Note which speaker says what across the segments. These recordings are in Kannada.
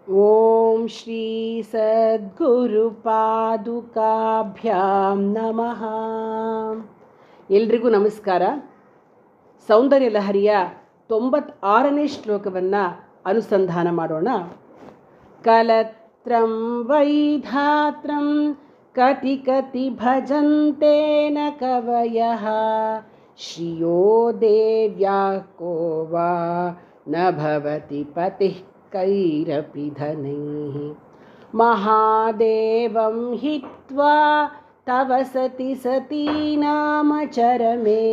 Speaker 1: ಓಂ ಶ್ರೀ ಸದ್ಗುರುಪಾದುಕಾಭ್ಯಾಂ ನಮಃ. ಎಲ್ರಿಗೂ ನಮಸ್ಕಾರ. ಸೌಂದರ್ಯ ಲಹರಿಯ 96ನೇ ಶ್ಲೋಕವನ್ನು ಅನುಸಂಧಾನ ಮಾಡೋಣ. ಕಲತ್ರಂ ವೈಧಾತ್ರಂ ಕತಿ ಕತಿ ಭಜಂತೆ ನ ಕವಯಃ ಶ್ರಿಯೋ ದೇವ್ಯಾಃ ಕೋ ವಾ ನ ಭವತಿ ಪತಿಃ ಕೈರಪಿ ಧನೈಃ ಮಹಾದೇವಂ ಹಿತ್ವಾ ತವ ಸತಿ ಸತೀನಾಮ ಚರಮೇ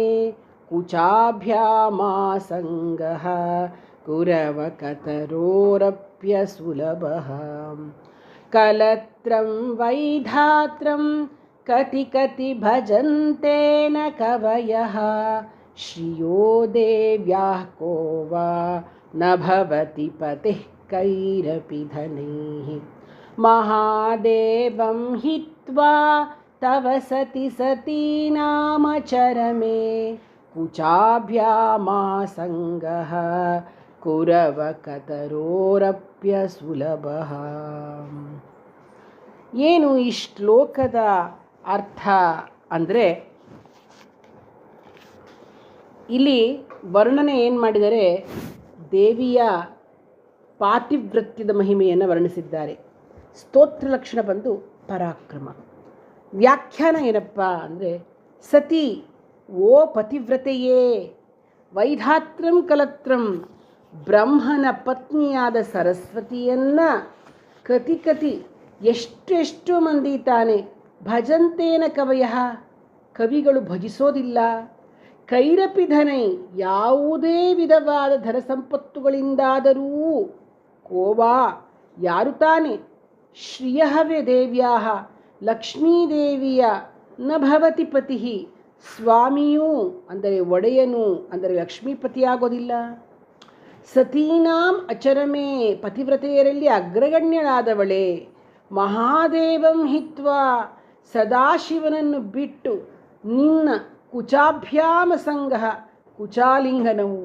Speaker 1: ಕುಚಾಭ್ಯಾಮಾಸಂಗಃ ಕುರವ ಕತರೋರಪ್ಯ ಸುಲಭಃ. ಕಲತ್ರಂ ವೈಧಾತ್ರಂ ಕತಿ ಕತಿ ಭಜಂತೆ ನ ಕವಯಃ ಶ್ರಿಯೋ ದೇವ್ಯಾಃ ಕೋ ವಾ ನ ಭವತಿ ಪತಿಃ ಕೈರಪಿ ಧನೈಃ ಮಹಾದೇವಂ ಹಿತ್ವಾ ತವ ಸತಿ ಸತೀನಾಮ ಚರಮೇ ಕುಚಾಭ್ಯಾಮಾಸಂಗಃ ಕುರವ ಕತರೋರಪ್ಯ ಸುಲಭಃ. ಏನು ಈ ಶ್ಲೋಕದ ಅರ್ಥ ಅಂದರೆ, ಇಲ್ಲಿ ವರ್ಣನೆ ಏನು ಮಾಡಿದರೆ, ದೇವಿಯ ಪಾತಿವ್ರತ್ಯದ ಮಹಿಮೆಯನ್ನು ವರ್ಣಿಸಿದ್ದಾರೆ. ಸ್ತೋತ್ರ ಲಕ್ಷಣ ಬಂದು ಪರಾಕ್ರಮ. ವ್ಯಾಖ್ಯಾನ ಏನಪ್ಪ ಅಂದರೆ, ಸತಿ ಓ ಪತಿವ್ರತೆಯೇ, ವೈಧಾತ್ರಂ ಕಲತ್ರಂ ಬ್ರಹ್ಮನ ಪತ್ನಿಯಾದ ಸರಸ್ವತಿಯನ್ನು ಕತಿ ಕತಿ ಎಷ್ಟೆಷ್ಟು ಮಂದಿ ತಾನೆ ಭಜಂತೇನ ಕವಯಃ ಕವಿಗಳು ಭಜಿಸೋದಿಲ್ಲ, ಕೈರಪಿ ಧನೈ ಯಾವುದೇ ವಿಧವಾದ ಧನ ಸಂಪತ್ತುಗಳಿಂದಾದರೂ, ಕೋವಾ ಯಾರು ತಾನೆ, ಶ್ರಿಯಃವೇ ದೇವ್ಯಾಹ ಲಕ್ಷ್ಮೀದೇವಿಯ ನ ಭವತಿ ಪತಿ ಸ್ವಾಮಿಯೂ ಅಂದರೆ ಒಡೆಯನು ಅಂದರೆ ಲಕ್ಷ್ಮೀಪತಿಯಾಗೋದಿಲ್ಲ. ಸತೀನಾಂ ಅಚರಮೇ ಪತಿವ್ರತೆಯರಲ್ಲಿ ಅಗ್ರಗಣ್ಯಳಾದವಳೆ. ಮಹಾದೇವಂ ಹಿತ್ವಾ ಸದಾಶಿವನನ್ನು ಬಿಟ್ಟು ನಿನ್ನ ಕುಚಾಭ್ಯಾಮ ಸಂಗಃ ಕುಚಾಲಿಂಗನವು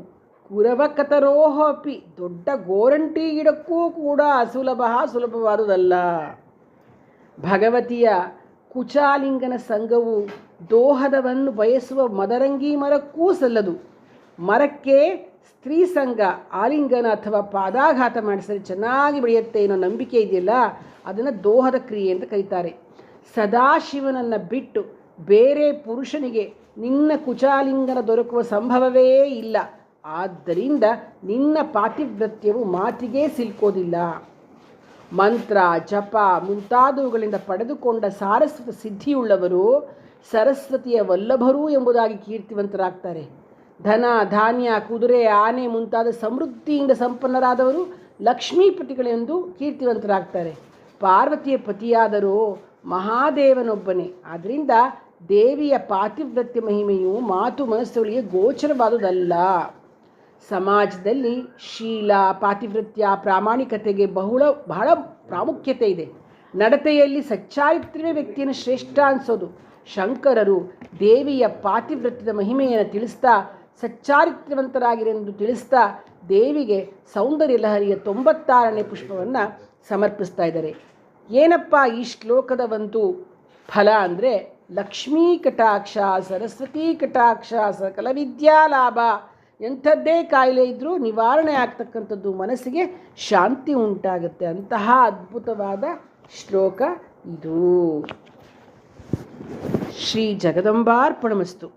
Speaker 1: ಕುರವಕತರೋಹ ಅಪಿ ದೊಡ್ಡ ಗೋರಂಟಿ ಗಿಡಕ್ಕೂ ಕೂಡ ಸುಲಭವಾದುದಲ್ಲ. ಭಗವತಿಯ ಕುಚಾಲಿಂಗನ ಸಂಘವು ದೋಹದವನ್ನು ಬಯಸುವ ಮದರಂಗಿ ಮರಕ್ಕೂ ಸಲ್ಲದು. ಮರಕ್ಕೆ ಸ್ತ್ರೀ ಸಂಘ ಆಲಿಂಗನ ಅಥವಾ ಪಾದಾಘಾತ ಮಾಡಿಸಿದರೆ ಚೆನ್ನಾಗಿ ಬೆಳೆಯುತ್ತೆ ಅನ್ನೋ ನಂಬಿಕೆ ಇದೆಯಲ್ಲ, ಅದನ್ನು ದೋಹದ ಕ್ರಿಯೆ ಅಂತ ಕರೀತಾರೆ. ಸದಾಶಿವನನ್ನು ಬಿಟ್ಟು ಬೇರೆ ಪುರುಷನಿಗೆ ನಿನ್ನ ಕುಚಾಲಿಂಗನ ದೊರಕುವ ಸಂಭವವೇ ಇಲ್ಲ. ಆದ್ದರಿಂದ ನಿನ್ನ ಪಾತಿವ್ರತ್ಯವು ಮಾತಿಗೆ ಸಿಲ್ಕೋದಿಲ್ಲ. ಮಂತ್ರ ಜಪ ಮುಂತಾದವುಗಳಿಂದ ಪಡೆದುಕೊಂಡ ಸಾರಸ್ವತ ಸಿದ್ಧಿಯುಳ್ಳವರು ಸರಸ್ವತಿಯ ವಲ್ಲಭರು ಎಂಬುದಾಗಿ ಕೀರ್ತಿವಂತರಾಗ್ತಾರೆ. ಧನ ಧಾನ್ಯ ಕುದುರೆ ಆನೆ ಮುಂತಾದ ಸಮೃದ್ಧಿಯಿಂದ ಸಂಪನ್ನರಾದವರು ಲಕ್ಷ್ಮೀಪತಿಗಳೆಂದು ಕೀರ್ತಿವಂತರಾಗ್ತಾರೆ. ಪಾರ್ವತಿಯ ಪತಿಯಾದರೂ ಮಹಾದೇವನೊಬ್ಬನೇ. ಆದ್ದರಿಂದ ದೇವಿಯ ಪಾತಿವ್ರತ್ಯ ಮಹಿಮೆಯು ಮಾತು ಮನಸ್ಸುಗಳಿಗೆ ಗೋಚರವಾದುದಲ್ಲ. ಸಮಾಜದಲ್ಲಿ ಶೀಲ ಪಾತಿವ್ರತ್ಯ ಪ್ರಾಮಾಣಿಕತೆಗೆ ಬಹಳ ಪ್ರಾಮುಖ್ಯತೆ ಇದೆ. ನಡತೆಯಲ್ಲಿ ಸಚ್ಚಾರಿತ್ರ್ಯವೇ ವ್ಯಕ್ತಿಯನ್ನು ಶ್ರೇಷ್ಠ ಅನಿಸೋದು. ಶಂಕರರು ದೇವಿಯ ಪಾತಿವ್ರತ್ಯದ ಮಹಿಮೆಯನ್ನು ತಿಳಿಸ್ತಾ ಸಚ್ಚಾರಿತ್ರ್ಯವಂತರಾಗಿರೆಂದು ತಿಳಿಸ್ತಾ ದೇವಿಗೆ ಸೌಂದರ್ಯ ಲಹರಿಯ 96ನೇ ಪುಷ್ಪವನ್ನು ಸಮರ್ಪಿಸ್ತಾ ಇದ್ದಾರೆ. ಏನಪ್ಪ ಈ ಶ್ಲೋಕದ ಒಂದು ಫಲ ಅಂದರೆ, ಲಕ್ಷ್ಮೀ ಕಟಾಕ್ಷ, ಸರಸ್ವತಿ ಕಟಾಕ್ಷ, ಸಕಲ ವಿದ್ಯಾ ಲಾಭ, ಎಂಥದ್ದೇ ಕಾಯಿಲೆ ಇದ್ದರೂ ನಿವಾರಣೆ ಆಗ್ತಕ್ಕಂಥದ್ದು, ಮನಸ್ಸಿಗೆ ಶಾಂತಿ ಉಂಟಾಗುತ್ತೆ. ಅಂತಹ ಅದ್ಭುತವಾದ ಶ್ಲೋಕ ಇದು. ಶ್ರೀ ಜಗದಂಬಾರ್ಪಣಮಸ್ತು.